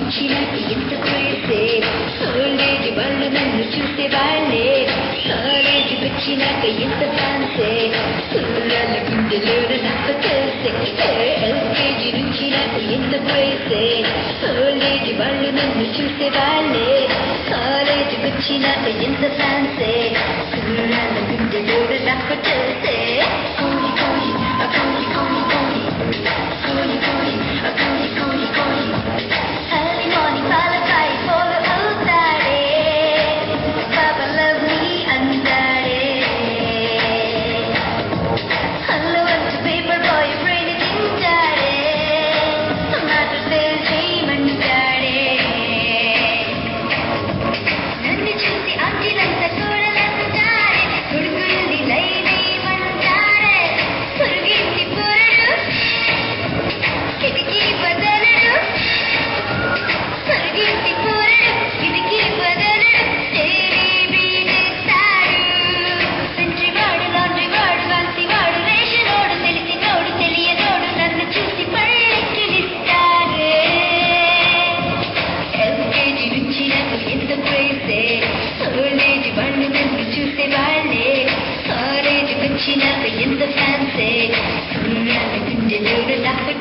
చిన్నకి ఎంత ప్రేసే కాలేజీ వాళ్ళు నన్ను చూసే వాళ్ళే కాలేజీకి వచ్చినాక ఎంత ఫ్యాన్సే కుర్రాళ్ళ గుండెలోన నాకు తెలిసే ఎల్కేజీ నుంచి నాకు ఎంత ప్రేసే కాలేజీ వాళ్ళు నన్ను చూసే వాళ్ళే కాలేజీకి వచ్చినాక ఎంత ఫ్యాన్సే కుర్రాళ్ళ గుండెలోన నాకు తెలిసే కోడి కోడి కోడి కోడి కోడి కోడి కోడి కోడి కోడి ఎంత ఫ్యాన్సే గుండెలోన నాకు